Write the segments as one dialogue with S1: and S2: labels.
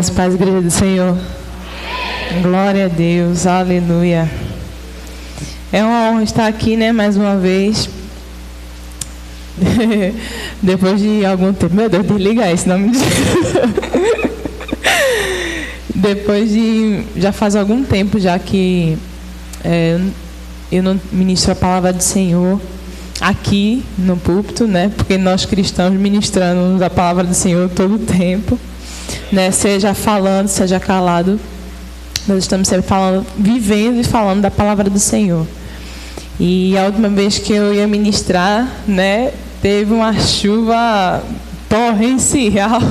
S1: Graças, paz, igreja do Senhor. Glória a Deus, aleluia. É uma honra estar aqui, né, mais uma vez. Depois de algum tempo. Meu Deus, desliga isso, não me diz. Depois de... Já faz algum tempo já que eu não ministro a palavra do Senhor aqui no púlpito, né? Porque nós cristãos ministramos a palavra do Senhor todo o tempo, né? Seja falando, seja calado, nós estamos sempre falando, vivendo e falando da palavra do Senhor. E a última vez que eu ia ministrar, né, teve uma chuva torrencial,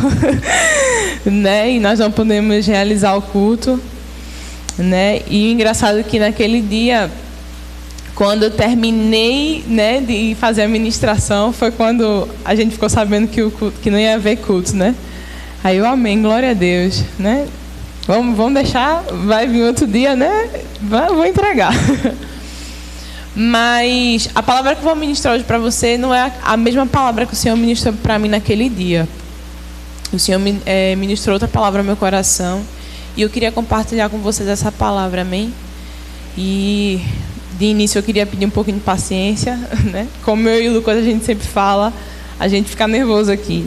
S1: né? E nós não podemos realizar o culto, né? E engraçado que naquele dia, quando eu terminei, né, de fazer a ministração, foi quando a gente ficou sabendo que não ia haver culto, né? Aí eu amém, glória a Deus, né? Vamos deixar, vai vir outro dia, né? Vou entregar. Mas a palavra que eu vou ministrar hoje para você não é a mesma palavra que o Senhor ministrou para mim naquele dia. O Senhor ministrou outra palavra no meu coração e eu queria compartilhar com vocês essa palavra, amém? E de início eu queria pedir um pouquinho de paciência, né? Como eu e o Lucas a gente sempre fala, a gente fica nervoso aqui.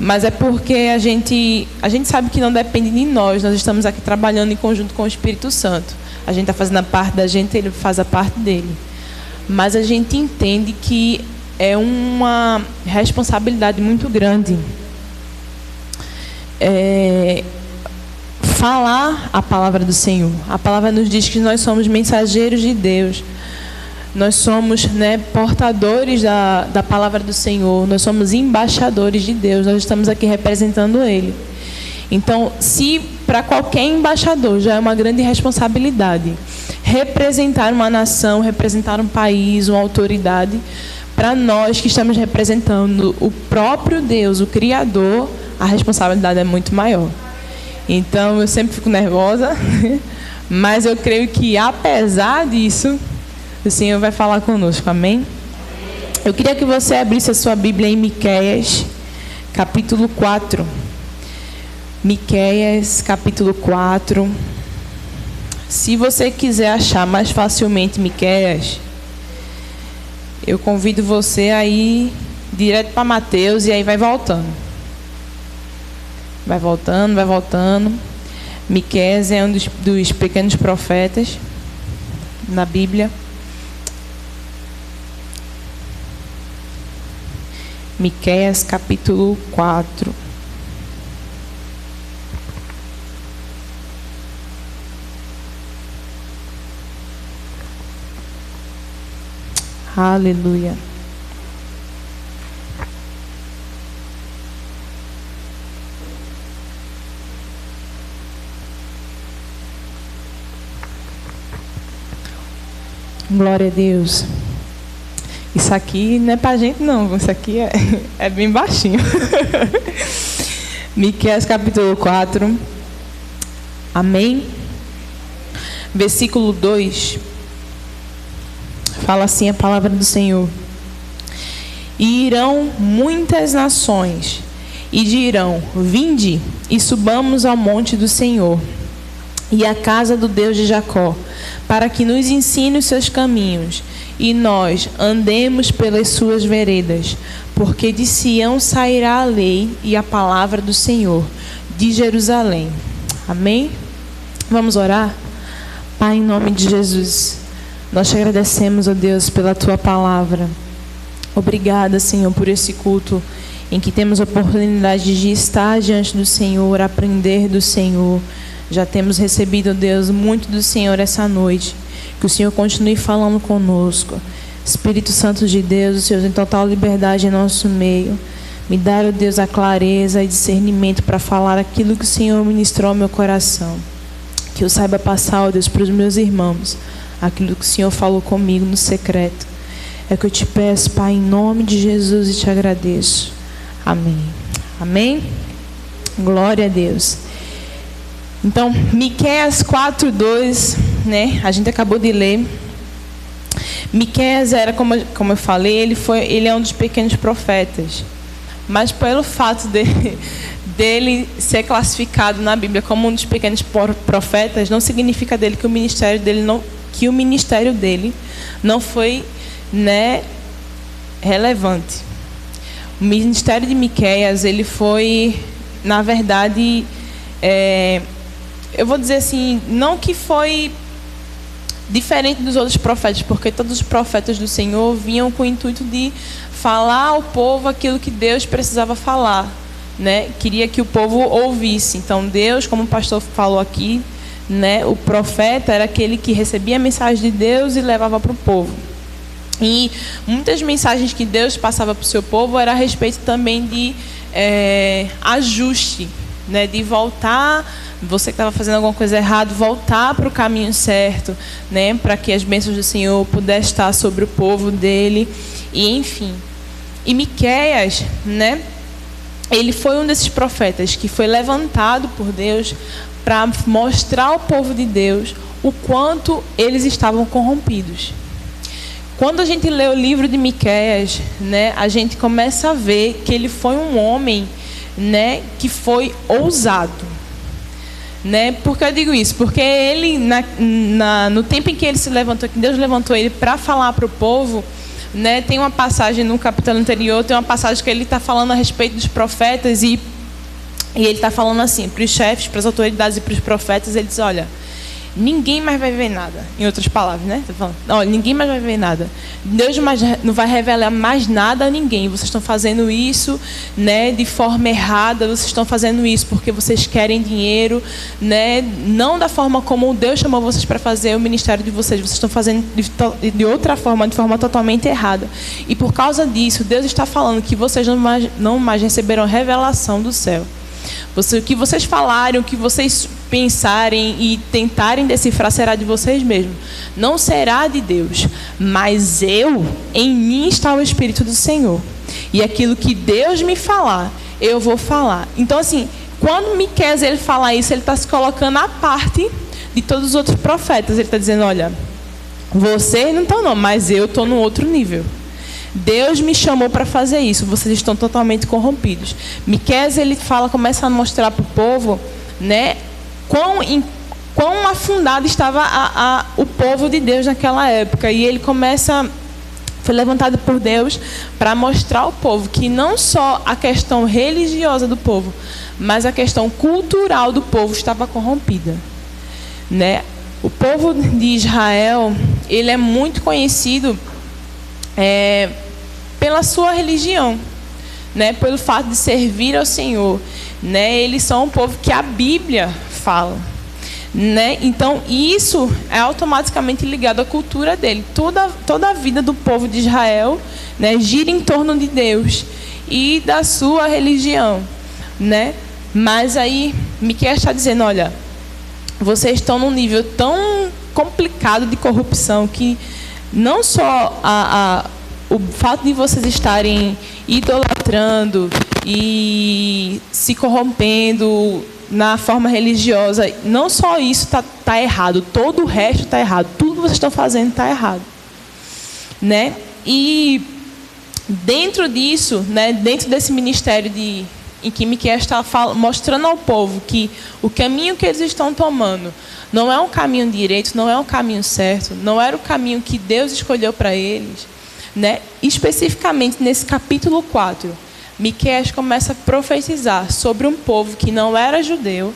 S1: Mas é porque a gente sabe que não depende de nós estamos aqui trabalhando em conjunto com o Espírito Santo. A gente está fazendo a parte da gente, ele faz a parte dele. Mas a gente entende que é uma responsabilidade muito grande falar a palavra do Senhor. A palavra nos diz que nós somos mensageiros de Deus. Nós somos, né, portadores da palavra do Senhor. Nós somos embaixadores de Deus. Nós estamos aqui representando Ele. Então, se para qualquer embaixador já é uma grande responsabilidade representar uma nação, representar um país, uma autoridade, para nós que estamos representando o próprio Deus, o Criador, a responsabilidade é muito maior. Então, eu sempre fico nervosa, mas eu creio que, apesar disso, o Senhor vai falar conosco, amém? Eu queria que você abrisse a sua Bíblia em Miqueias, capítulo 4. Miqueias, capítulo 4. Se você quiser achar mais facilmente Miqueias, eu convido você a ir direto para Mateus e aí vai voltando. Vai voltando, vai voltando. Miqueias é um dos pequenos profetas na Bíblia. Miqueias, capítulo 4. Aleluia. Glória a Deus. Isso aqui não é pra gente não, isso aqui é bem baixinho. Miqueias capítulo 4. Amém? Versículo 2. Fala assim a palavra do Senhor. E irão muitas nações, e dirão: vinde e subamos ao monte do Senhor, e à casa do Deus de Jacó, para que nos ensine os seus caminhos, e nós andemos pelas suas veredas. Porque de Sião sairá a lei e a palavra do Senhor, de Jerusalém. Amém? Vamos orar? Pai, em nome de Jesus, nós te agradecemos, ó Deus, pela tua palavra. Obrigada, Senhor, por esse culto em que temos a oportunidade de estar diante do Senhor, aprender do Senhor. Já temos recebido, Deus, muito do Senhor essa noite. Que o Senhor continue falando conosco. Espírito Santo de Deus, o Senhor em total liberdade em nosso meio. Me dá, ó Deus, a clareza e discernimento para falar aquilo que o Senhor ministrou ao meu coração. Que eu saiba passar, ó Deus, para os meus irmãos aquilo que o Senhor falou comigo no secreto. É que eu te peço, Pai, em nome de Jesus, e te agradeço. Amém. Amém? Glória a Deus. Então, Miqueias 4:2, né? A gente acabou de ler. Miqueias era, como eu falei, ele é um dos pequenos profetas. mas pelo fato dele ser classificado na Bíblia como um dos pequenos profetas, não significa dele que o ministério dele não foi, né, relevante. O ministério de Miqueias, ele foi, na verdade, eu vou dizer assim, não que foi diferente dos outros profetas, porque todos os profetas do Senhor vinham com o intuito de falar ao povo aquilo que Deus precisava falar, né? Queria que o povo ouvisse. Então Deus, como o pastor falou aqui, né, o profeta era aquele que recebia a mensagem de Deus e levava para o povo. E muitas mensagens que Deus passava para o seu povo era a respeito também de ajuste, né, de voltar, você que estava fazendo alguma coisa errada, voltar para o caminho certo, né, para que as bênçãos do Senhor pudessem estar sobre o povo dele, e enfim. E Miqueias, né, ele foi um desses profetas que foi levantado por Deus para mostrar ao povo de Deus o quanto eles estavam corrompidos. Quando a gente lê o livro de Miqueias, né, a gente começa a ver que ele foi um homem, né, que foi ousado, né? Por que eu digo isso? Porque ele, no tempo em que ele se levantou, que Deus levantou ele para falar para o povo, né, tem uma passagem no capítulo anterior, tem uma passagem que ele está falando a respeito dos profetas e ele está falando assim, para os chefes, para as autoridades e para os profetas, ele diz, olha, ninguém mais vai ver nada. Em outras palavras, né? Tá falando, olha, ninguém mais vai ver nada. Deus não vai revelar mais nada a ninguém. Vocês estão fazendo isso, né, de forma errada. Vocês estão fazendo isso porque vocês querem dinheiro, né? Não da forma como Deus chamou vocês para fazer o ministério de vocês. Vocês estão fazendo de outra forma, de forma totalmente errada. E por causa disso, Deus está falando que vocês não mais receberão revelação do céu. O que vocês falarem, o que vocês pensarem e tentarem decifrar será de vocês mesmos. Não será de Deus. Mas em mim está o Espírito do Senhor. E aquilo que Deus me falar, eu vou falar. Então, assim, quando Miqueias ele fala isso, ele está se colocando à parte de todos os outros profetas. Ele está dizendo, olha, vocês não estão não, mas eu estou no outro nível. Deus me chamou para fazer isso. Vocês estão totalmente corrompidos. Miqueias ele começa a mostrar para o povo, né, quão afundado estava o povo de Deus naquela época. E ele foi levantado por Deus para mostrar ao povo que não só a questão religiosa do povo, mas a questão cultural do povo estava corrompida, né? O povo de Israel, ele é muito conhecido pela sua religião, né, pelo fato de servir ao Senhor, né, eles são um povo que a Bíblia fala, né, então isso é automaticamente ligado à cultura dele. Toda a vida do povo de Israel, né, gira em torno de Deus e da sua religião, né, mas aí Miqueias está dizendo, olha, vocês estão num nível tão complicado de corrupção que não só o fato de vocês estarem idolatrando e se corrompendo na forma religiosa, não só isso está errado, todo o resto está errado, tudo que vocês estão fazendo está errado, né? E dentro disso, né, dentro desse ministério em que Miqueias está mostrando ao povo que o caminho que eles estão tomando não é um caminho direito, não é um caminho certo, não era o caminho que Deus escolheu para eles, né? Especificamente nesse capítulo 4, Miqueias começa a profetizar sobre um povo que não era judeu,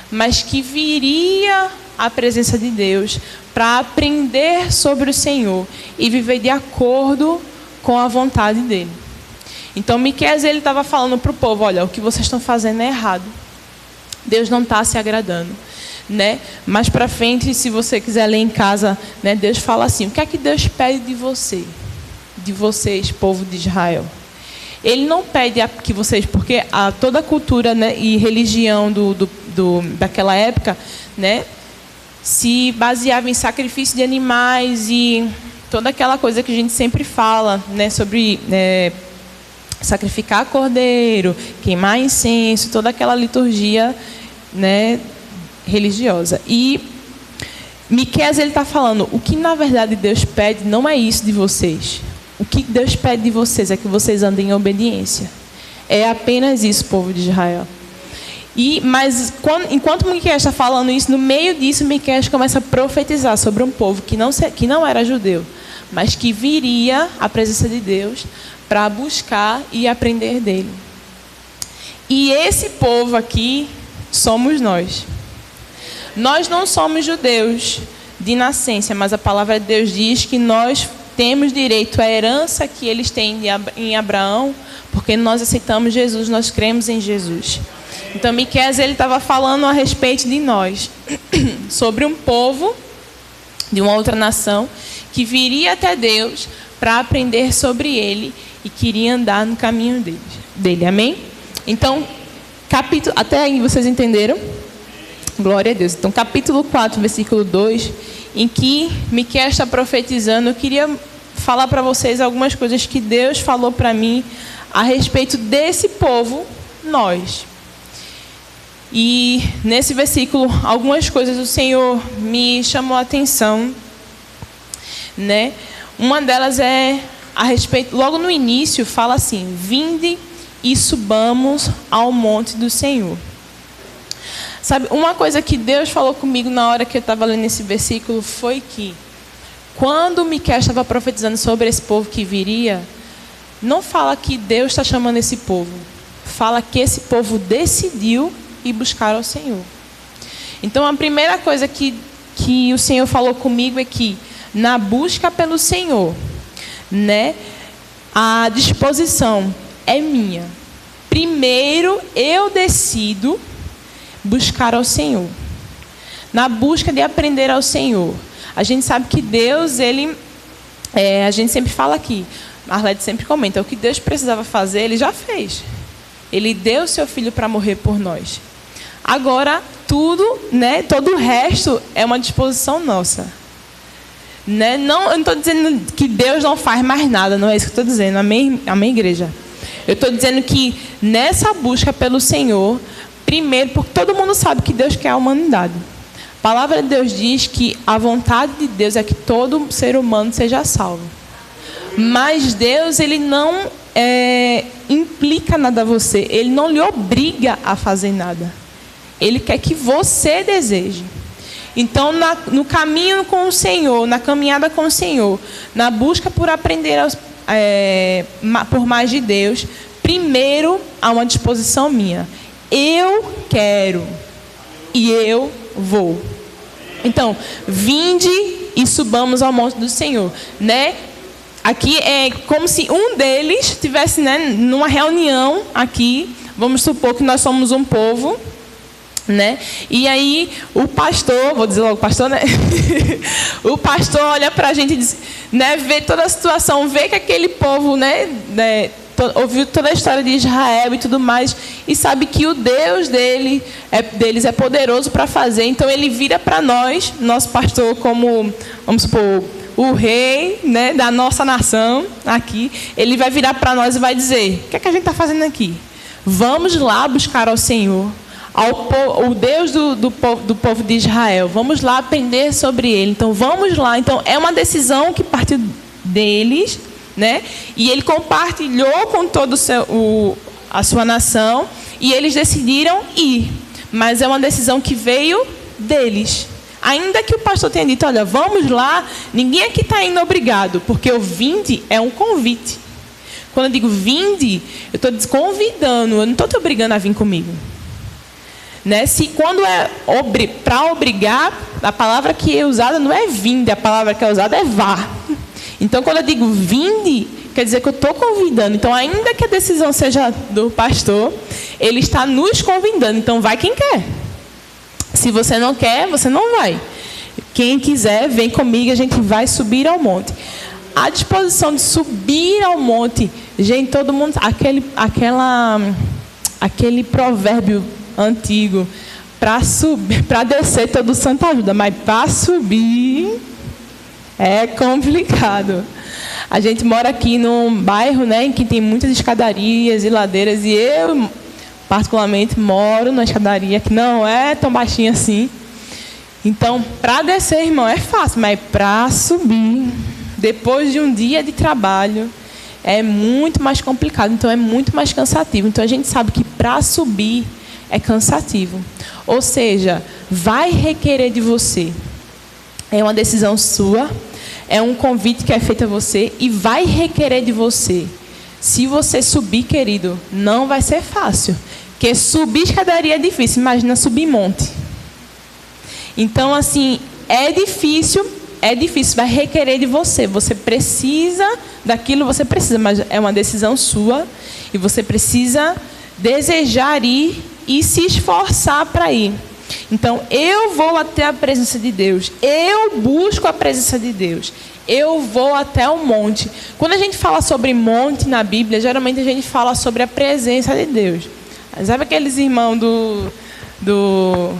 S1: mas que viria à presença de Deus para aprender sobre o Senhor e viver de acordo com a vontade dele. Então Miqueias ele estava falando para o povo, olha, o que vocês estão fazendo é errado. Deus não está se agradando, né? Mais para frente, se você quiser ler em casa, né, Deus fala assim, o que é que Deus pede de vocês, povo de Israel? Ele não pede que vocês, porque toda a cultura, né, e religião daquela época, né, se baseava em sacrifício de animais e toda aquela coisa que a gente sempre fala, né, sobre sacrificar cordeiro, queimar incenso, toda aquela liturgia, né, religiosa. E Miqueias ele está falando, o que na verdade Deus pede não é isso de vocês. O que Deus pede de vocês é que vocês andem em obediência. É apenas isso, povo de Israel. Mas enquanto Miqueias está falando isso, no meio disso, Miqueias começa a profetizar sobre um povo que não era judeu, mas que viria à presença de Deus para buscar e aprender dele. E esse povo aqui somos nós. Nós não somos judeus de nascença, mas a palavra de Deus diz que nós temos direito à herança que eles têm em Abraão, porque nós aceitamos Jesus, nós cremos em Jesus. Então, Miqueias, ele estava falando a respeito de nós, sobre um povo de uma outra nação que viria até Deus para aprender sobre ele e queria andar no caminho dele. Amém? Então, até aí vocês entenderam? Glória a Deus. Então, capítulo 4, versículo 2, em que Miqueias está profetizando, eu queria falar para vocês algumas coisas que Deus falou para mim a respeito desse povo, nós. E nesse versículo, algumas coisas o Senhor me chamou a atenção, né? Uma delas é a respeito, logo no início, fala assim: vinde e subamos ao monte do Senhor. Sabe, uma coisa que Deus falou comigo na hora que eu estava lendo esse versículo foi que, quando Miqueias estava profetizando sobre esse povo que viria, não fala que Deus está chamando esse povo, fala que esse povo decidiu ir buscar ao Senhor. Então, a primeira coisa que o Senhor falou comigo é que, na busca pelo Senhor, né, a disposição é minha. Primeiro, eu decido buscar ao Senhor. Na busca de aprender ao Senhor. A gente sabe que Deus, a gente sempre fala aqui, Arlete sempre comenta, o que Deus precisava fazer, Ele já fez. Ele deu o seu Filho para morrer por nós. Agora, tudo, né, todo o resto é uma disposição nossa. Né? Eu não estou dizendo que Deus não faz mais nada, não é isso que eu estou dizendo, amém, igreja? Eu estou dizendo que nessa busca pelo Senhor, primeiro, porque todo mundo sabe que Deus quer a humanidade. A palavra de Deus diz que a vontade de Deus é que todo ser humano seja salvo. Mas Deus, Ele não implica nada a você. Ele não lhe obriga a fazer nada. Ele quer que você deseje. Então, no caminho com o Senhor, na caminhada com o Senhor, na busca por aprender por mais de Deus, primeiro há uma disposição minha. Eu quero e eu vou. Então, vinde e subamos ao monte do Senhor, né? Aqui é como se um deles estivesse, né, numa reunião aqui. Vamos supor que nós somos um povo, né? E aí o pastor, vou dizer logo pastor, né? O pastor olha para a gente e diz, né, vê toda a situação, vê que aquele povo, né, ouviu toda a história de Israel e tudo mais, e sabe que o Deus deles é poderoso para fazer. Então ele vira para nós, nosso pastor, como, vamos supor, o rei, né, da nossa nação aqui, ele vai virar para nós e vai dizer: o que é que a gente está fazendo aqui? Vamos lá buscar ao Senhor, o Deus do povo de Israel. Vamos lá aprender sobre Ele. Então vamos lá. Então é uma decisão que partiu deles, né? E Ele compartilhou com toda a sua nação e eles decidiram ir. Mas é uma decisão que veio deles. Ainda que o pastor tenha dito: olha, vamos lá, ninguém aqui está indo obrigado, porque o vinde é um convite. Quando eu digo vinde, eu estou convidando, eu não estou te obrigando a vir comigo. Né? Se quando é para obrigar, a palavra que é usada não é vinde, a palavra que é usada é vá. Então, quando eu digo vinde, quer dizer que eu estou convidando. Então, ainda que a decisão seja do pastor, ele está nos convidando. Então, vai quem quer. Se você não quer, você não vai. Quem quiser, vem comigo, a gente vai subir ao monte. A disposição de subir ao monte, gente, todo mundo, aquele provérbio antigo, para descer todo santo ajuda, mas para subir é complicado. A gente mora aqui num bairro, né, em que tem muitas escadarias e ladeiras, e eu particularmente moro na escadaria que não é tão baixinha assim. Então, para descer, irmão, é fácil, mas para subir, depois de um dia de trabalho, é muito mais complicado, então é muito mais cansativo. Então a gente sabe que para subir é cansativo. Ou seja, vai requerer de você. É uma decisão sua, é um convite que é feito a você e vai requerer de você. Se você subir, querido, não vai ser fácil. Porque subir escadaria é difícil, imagina subir monte. Então, assim, é difícil, vai requerer de você. Você precisa daquilo, você precisa, mas é uma decisão sua e você precisa desejar ir e se esforçar para ir. Então, eu vou até a presença de Deus, eu busco a presença de Deus, eu vou até o monte. Quando a gente fala sobre monte na Bíblia, geralmente a gente fala sobre a presença de Deus. Sabe aqueles irmãos do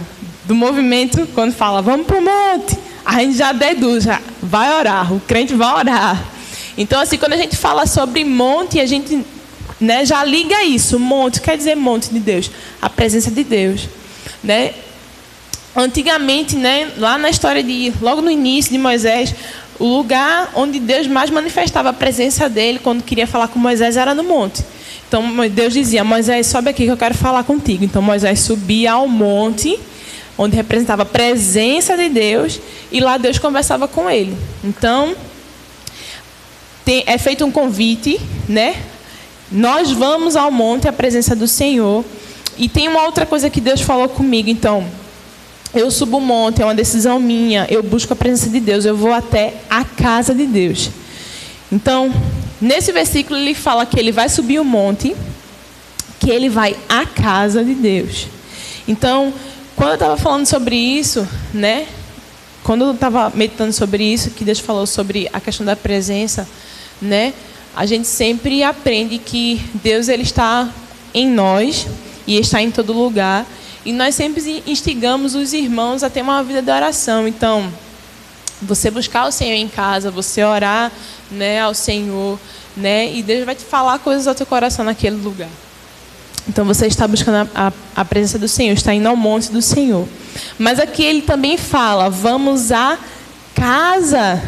S1: movimento, quando fala, vamos para o monte, a gente já deduz, já vai orar, o crente vai orar. Então, assim, quando a gente fala sobre monte, a gente, né, já liga isso. Monte quer dizer monte de Deus, a presença de Deus, né? Antigamente, né, lá na história logo no início de Moisés, o lugar onde Deus mais manifestava a presença dele quando queria falar com Moisés era no monte. Então Deus dizia, Moisés, sobe aqui que eu quero falar contigo. Então Moisés subia ao monte, onde representava a presença de Deus, e lá Deus conversava com ele. Então é feito um convite, né? Nós vamos ao monte, à presença do Senhor. E tem uma outra coisa que Deus falou comigo. Então, eu subo o monte, é uma decisão minha, eu busco a presença de Deus, eu vou até a casa de Deus. Então, nesse versículo ele fala que ele vai subir o monte, que ele vai à casa de Deus. Então, quando eu estava falando sobre isso, né? Quando eu estava meditando sobre isso, que Deus falou sobre a questão da presença, né? A gente sempre aprende que Deus ele está em nós e está em todo lugar. E nós sempre instigamos os irmãos a ter uma vida de oração. Então, você buscar o Senhor em casa, você orar, né, ao Senhor, né, e Deus vai te falar coisas ao teu coração naquele lugar. Então, você está buscando a presença do Senhor, está indo ao monte do Senhor. Mas aqui ele também fala, vamos à casa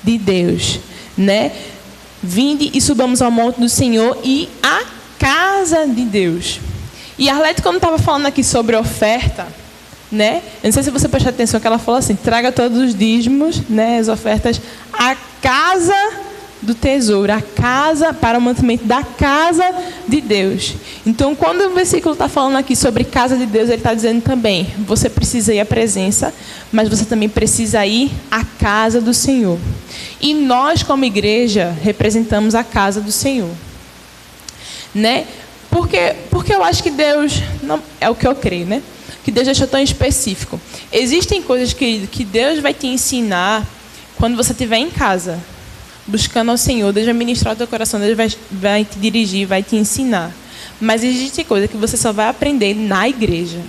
S1: de Deus, né? Vinde e subamos ao monte do Senhor e à casa de Deus. E a Arlete, quando estava falando aqui sobre oferta, né? Eu não sei se você prestou atenção que ela falou assim, traga todos os dízimos, né, as ofertas, à casa do tesouro, a casa, para o mantimento da casa de Deus. Então, quando o versículo está falando aqui sobre casa de Deus, ele está dizendo também, você precisa ir à presença, mas você também precisa ir à casa do Senhor. E nós, como igreja, representamos a casa do Senhor, né? Porque eu acho que Deus, não, é o que eu creio, né? Que Deus deixou tão específico. Existem coisas que Deus vai te ensinar quando você estiver em casa, buscando ao Senhor. Deus vai ministrar o teu coração, Deus vai te dirigir, vai te ensinar. Mas existe coisa que você só vai aprender na igreja.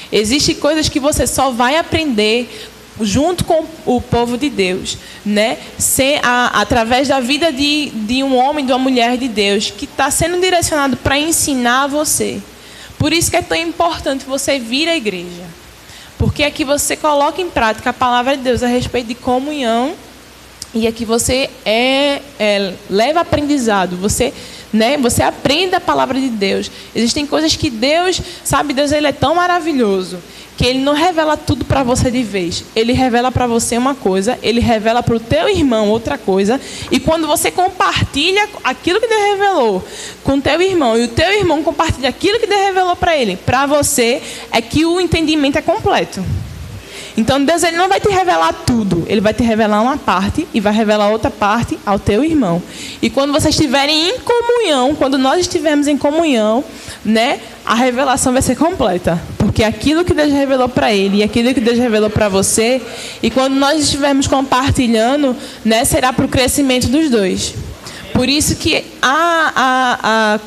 S1: Existem coisas que você só vai aprender junto com o povo de Deus, né? Através da vida de um homem, de uma mulher de Deus, que está sendo direcionado para ensinar você. Por isso que é tão importante você vir à igreja. Porque aqui você coloca em prática a palavra de Deus a respeito de comunhão. E aqui você leva aprendizado. Você aprende a palavra de Deus. Existem coisas que Deus, sabe, Deus ele é tão maravilhoso que ele não revela tudo para você de vez. Ele revela para você uma coisa, ele revela para o teu irmão outra coisa. E quando você compartilha aquilo que Deus revelou com o teu irmão, e o teu irmão compartilha aquilo que Deus revelou para ele, para você, é que o entendimento é completo. Então Deus ele não vai te revelar tudo, ele vai te revelar uma parte e vai revelar outra parte ao teu irmão. E quando vocês estiverem em comunhão, quando nós estivermos em comunhão, né, a revelação vai ser completa, porque aquilo que Deus revelou para ele e aquilo que Deus revelou para você, e quando nós estivermos compartilhando, né, será para o crescimento dos dois. Por isso que a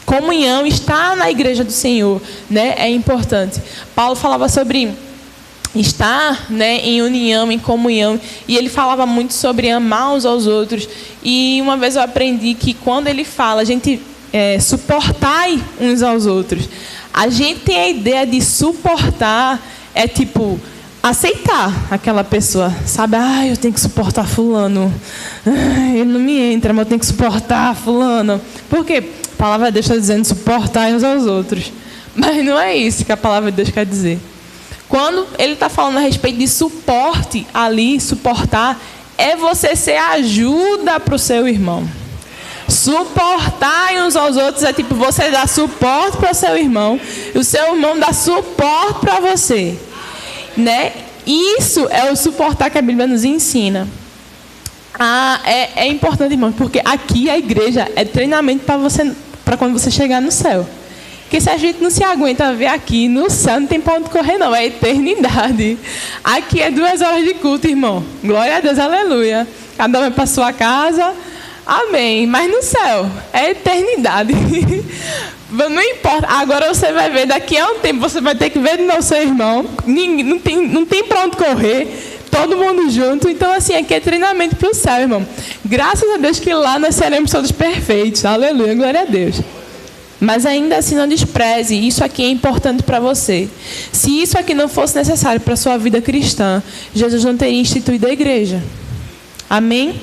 S1: comunhão está na igreja do Senhor, né, é importante. Paulo falava sobre estar, né, em união, em comunhão, e ele falava muito sobre amar uns aos outros. E uma vez eu aprendi que quando ele fala, a gente suportai uns aos outros, a gente tem a ideia de suportar, tipo, aceitar aquela pessoa, sabe? Eu tenho que suportar fulano. Ele não me entra, mas eu tenho que suportar fulano. Por quê? A palavra de Deus está dizendo suportar uns aos outros. Mas não é isso que a palavra de Deus quer dizer. Quando ele está falando a respeito de suporte ali, suportar, é você ser ajuda para o seu irmão. Suportar uns aos outros é tipo você dar suporte para o seu irmão e o seu irmão dá suporte para você. Né? Isso é o suportar que a Bíblia nos ensina. É importante, irmão, porque aqui a igreja é treinamento para quando você chegar no céu. Porque se a gente não se aguenta ver aqui no céu, não tem para onde correr não, é eternidade. Aqui é 2 horas de culto, irmão. Glória a Deus, aleluia. Cada um vai para sua casa, amém. Mas no céu é eternidade. Não importa, agora você vai ver, daqui a um tempo você vai ter que ver de novo seu irmão, não tem para onde correr, todo mundo junto. Então assim, aqui é treinamento para o céu, irmão. Graças a Deus que lá nós seremos todos perfeitos, aleluia, glória a Deus. Mas ainda assim não despreze, isso aqui é importante para você. Se isso aqui não fosse necessário para a sua vida cristã, Jesus não teria instituído a igreja. Amém?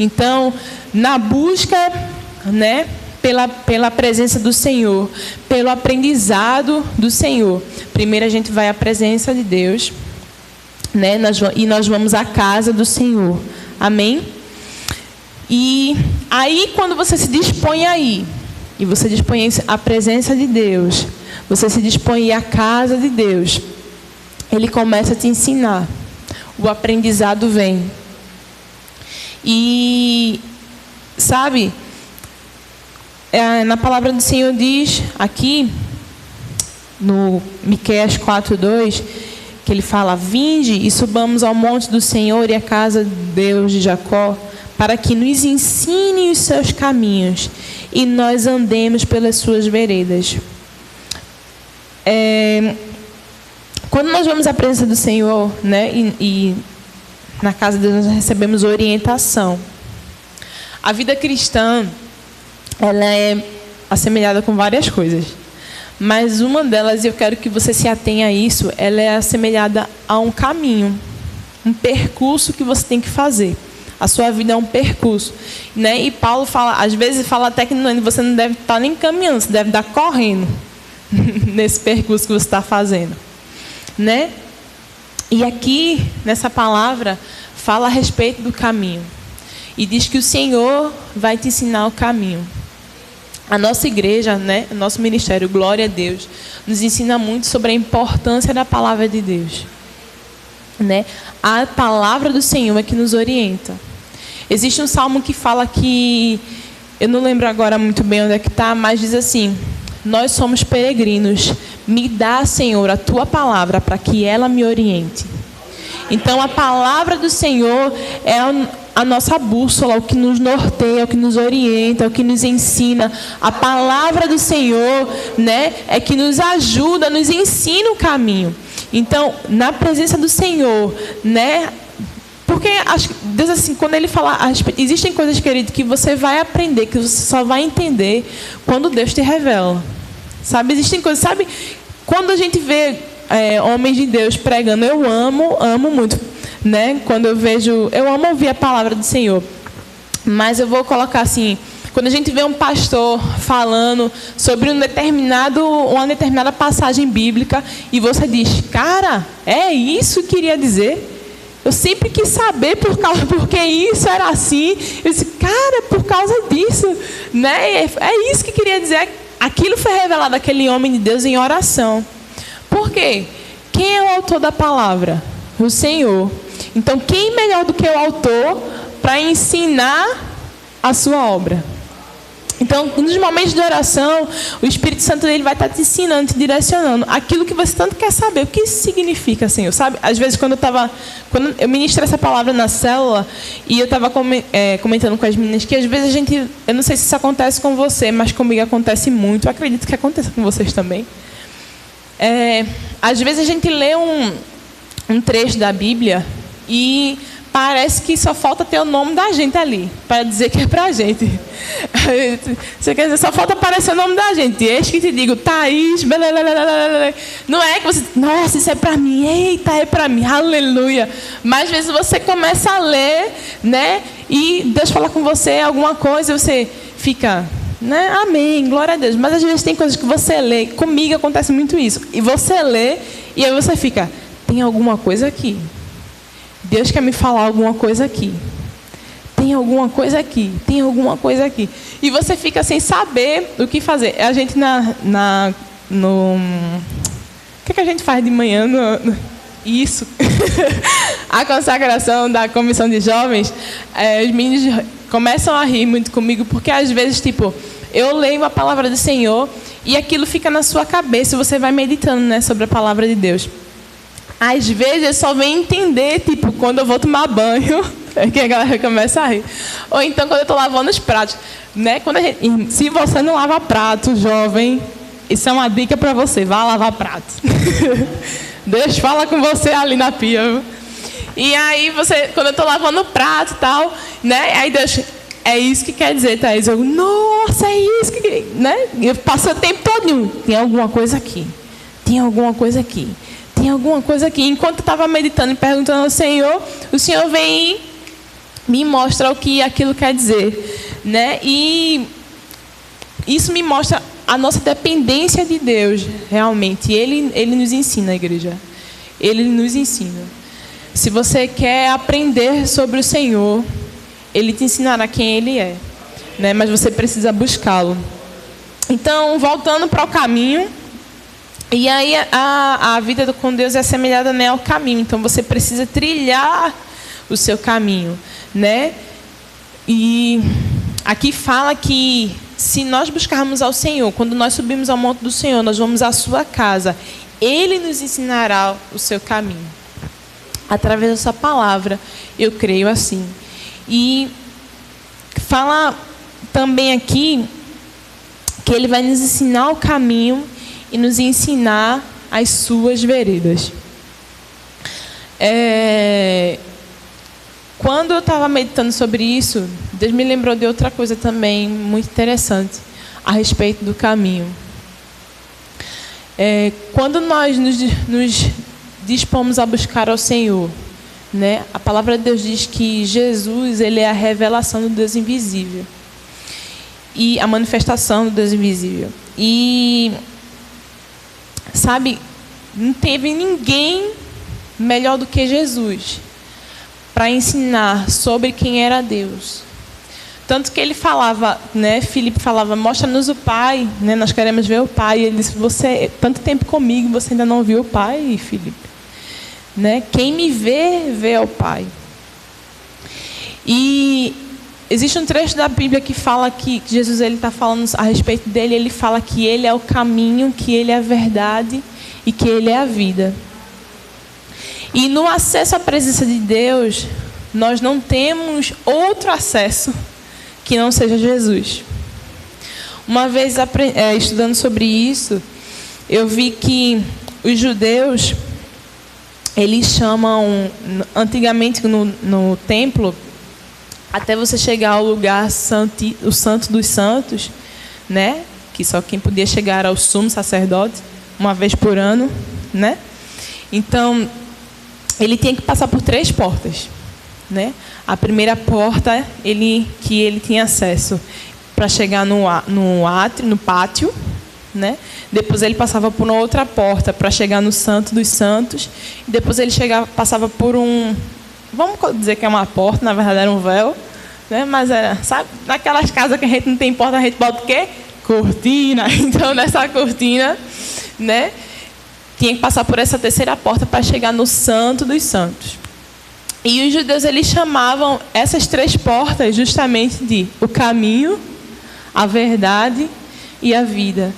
S1: Então, na busca, né, pela presença do Senhor, pelo aprendizado do Senhor. Primeiro a gente vai à presença de Deus, né? E nós vamos à casa do Senhor. Amém? E aí quando você se dispõe aí, e você dispõe à presença de Deus, você se dispõe à casa de Deus, Ele começa a te ensinar. O aprendizado vem. E, sabe, na palavra do Senhor diz aqui, no Miqueias 4:2, que ele fala: vinde e subamos ao monte do Senhor e à casa de Deus de Jacó, para que nos ensine os seus caminhos e nós andemos pelas suas veredas. Quando nós vamos à presença do Senhor, né, e na casa de Deus nós recebemos orientação. A vida cristã, ela é assemelhada com várias coisas, mas uma delas, e eu quero que você se atenha a isso, ela é assemelhada a um caminho, um percurso que você tem que fazer. A sua vida é um percurso, né? E Paulo fala, às vezes fala até que você não deve estar nem caminhando, você deve estar correndo nesse percurso que você está fazendo, né? E aqui, nessa palavra, fala a respeito do caminho. E diz que o Senhor vai te ensinar o caminho. A nossa igreja, né, o nosso ministério, glória a Deus, nos ensina muito sobre a importância da palavra de Deus. Né? A palavra do Senhor é que nos orienta. Existe um salmo que fala que, eu não lembro agora muito bem onde é que está, mas diz assim: nós somos peregrinos, me dá, Senhor, a tua palavra para que ela me oriente. Então a palavra do Senhor é a nossa bússola, o que nos norteia, o que nos orienta, o que nos ensina. A palavra do Senhor, né, é que nos ajuda, nos ensina o caminho. Então, na presença do Senhor, né, porque Deus, assim, quando Ele fala a respeito, existem coisas, querido, que você vai aprender, que você só vai entender quando Deus te revela. Sabe, existem coisas, sabe, quando a gente vê homens de Deus pregando, eu amo muito, né? Quando eu amo ouvir a palavra do Senhor. Mas eu vou colocar assim, quando a gente vê um pastor falando sobre uma determinada passagem bíblica e você diz: cara, é isso que queria dizer? Eu sempre quis saber porque isso era assim. Eu disse: cara, por causa disso, né? É isso que queria dizer. Aquilo foi revelado àquele homem de Deus em oração. Por quê? Quem é o autor da palavra? O Senhor. Então, quem melhor do que o autor para ensinar a sua obra? Então, nos momentos de oração, o Espírito Santo ele vai estar te ensinando, te direcionando aquilo que você tanto quer saber. O que isso significa, Senhor? Sabe? Às vezes, quando eu ministro essa palavra na célula, e eu estava comentando com as meninas que às vezes a gente, eu não sei se isso acontece com você, mas comigo acontece muito. Eu acredito que aconteça com vocês também. Às vezes a gente lê um trecho da Bíblia e parece que só falta ter o nome da gente ali, para dizer que é para a gente. Você quer dizer, só falta aparecer o nome da gente. Eis que te digo, Thaís, não é que você, nossa, isso é para mim, eita, é para mim, aleluia. Mas às vezes você começa a ler, né? E Deus fala com você alguma coisa e você fica, né? Amém, glória a Deus. Mas às vezes tem coisas que você lê, comigo acontece muito isso. E você lê e aí você fica, tem alguma coisa aqui. Deus quer me falar alguma coisa aqui. Tem alguma coisa aqui, tem alguma coisa aqui. E você fica sem saber o que fazer. A gente o que a gente faz de manhã? Isso. A consagração da comissão de jovens, os meninos começam a rir muito comigo, porque às vezes, tipo, eu leio a palavra do Senhor e aquilo fica na sua cabeça e você vai meditando, né, sobre a palavra de Deus. Às vezes eu só venho entender, tipo, quando eu vou tomar banho, é que a galera começa a rir. Ou então quando eu estou lavando os pratos, né? Se você não lava prato, jovem, isso é uma dica para você, vá lavar prato. Deus fala com você ali na pia. Viu? E aí quando eu estou lavando o prato e tal, né? Aí Deus, é isso que quer dizer, Thaís. Eu, nossa, é isso que, né? Eu passo o tempo todo, tem alguma coisa aqui, tem alguma coisa aqui. Tem alguma coisa aqui. Enquanto eu estava meditando e perguntando ao Senhor, o Senhor vem e me mostra o que aquilo quer dizer, né? E isso me mostra a nossa dependência de Deus, realmente. Ele nos ensina, igreja. Ele nos ensina. Se você quer aprender sobre o Senhor, Ele te ensinará quem Ele é, né? Mas você precisa buscá-lo. Então, voltando para o caminho. E aí a vida com Deus é assemelhada, né, ao caminho. Então você precisa trilhar o seu caminho, né? E aqui fala que se nós buscarmos ao Senhor, quando nós subimos ao monte do Senhor, nós vamos à sua casa, Ele nos ensinará o seu caminho. Através da sua palavra, eu creio assim. E fala também aqui que Ele vai nos ensinar o caminho e nos ensinar as suas veredas. Quando eu estava meditando sobre isso, Deus me lembrou de outra coisa também muito interessante a respeito do caminho. Quando nós nos dispomos a buscar ao Senhor, né, a palavra de Deus diz que Jesus, Ele é a revelação do Deus invisível e a manifestação do Deus invisível. E sabe, não teve ninguém melhor do que Jesus para ensinar sobre quem era Deus. Tanto que ele falava, né, Filipe falava, mostra-nos o Pai, né, nós queremos ver o Pai. E ele disse, você, tanto tempo comigo, você ainda não viu o Pai, Filipe? Né? Quem me vê, vê o Pai. E existe um trecho da Bíblia que fala que Jesus está falando a respeito dele. Ele fala que Ele é o caminho, que Ele é a verdade e que Ele é a vida. E no acesso à presença de Deus, nós não temos outro acesso que não seja Jesus. Uma vez estudando sobre isso, eu vi que os judeus, eles chamam, antigamente no templo, até você chegar ao lugar o Santo dos Santos, né? Que só quem podia chegar era o sumo sacerdote, uma vez por ano, né? Então, ele tinha que passar por 3 portas, né? A primeira porta, que ele tinha acesso para chegar no átrio, no pátio, né? Depois ele passava por uma outra porta para chegar no Santo dos Santos. E depois ele passava por vamos dizer que é uma porta, na verdade era um véu, né? Mas era, sabe, naquelas casas que a gente não tem porta, a gente bota o quê? Cortina. Então nessa cortina, né, tinha que passar por essa terceira porta para chegar no Santo dos Santos. E os judeus, eles chamavam essas 3 portas justamente de o caminho, a verdade e a vida.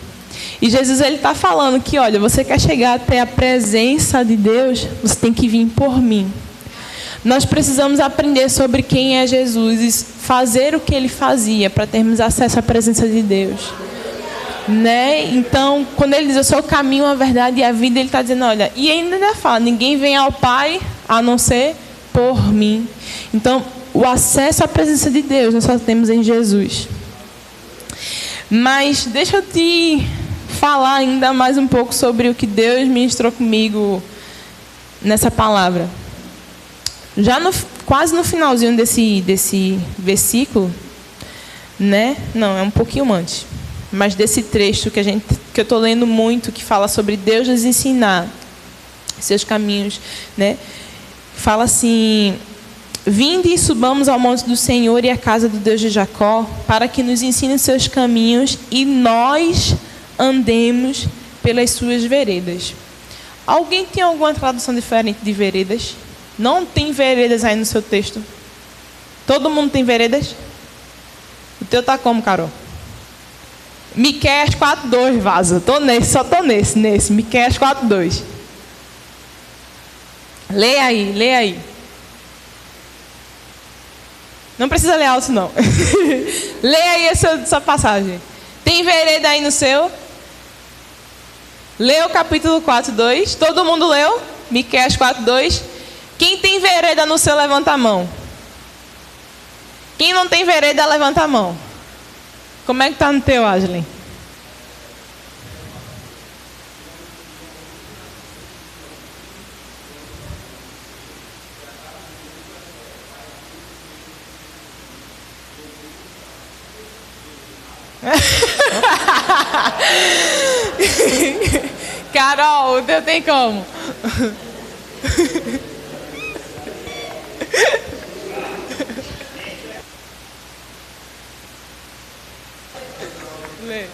S1: E Jesus, ele está falando que, olha, você quer chegar até a presença de Deus, você tem que vir por mim. Nós precisamos aprender sobre quem é Jesus e fazer o que ele fazia para termos acesso à presença de Deus. Né? Então, quando ele diz, eu sou o caminho, a verdade e a vida, ele está dizendo, olha, e ainda fala, ninguém vem ao Pai a não ser por mim. Então, o acesso à presença de Deus nós só temos em Jesus. Mas deixa eu te falar ainda mais um pouco sobre o que Deus ministrou comigo nessa palavra. Já quase no finalzinho desse versículo, né? Não, é um pouquinho antes. Mas desse trecho que eu estou lendo muito, que fala sobre Deus nos ensinar seus caminhos, né? Fala assim: vinde e subamos ao monte do Senhor e à casa do Deus de Jacó, para que nos ensine os seus caminhos e nós andemos pelas suas veredas. Alguém tem alguma tradução diferente de veredas? Não tem veredas aí no seu texto? Todo mundo tem veredas? O teu tá como, Carol? Miqueias 4:2, vaza. Só tô nesse. Miqueias 4:2. Leia aí. Não precisa ler alto, não. Leia aí essa passagem. Tem vereda aí no seu? Leu o capítulo 4:2. Todo mundo leu? Miqueias 4:2. Quem tem vereda no seu, levanta a mão. Quem não tem vereda, levanta a mão. Como é que tá no teu, Ashley? Carol, o teu tem como? Lê.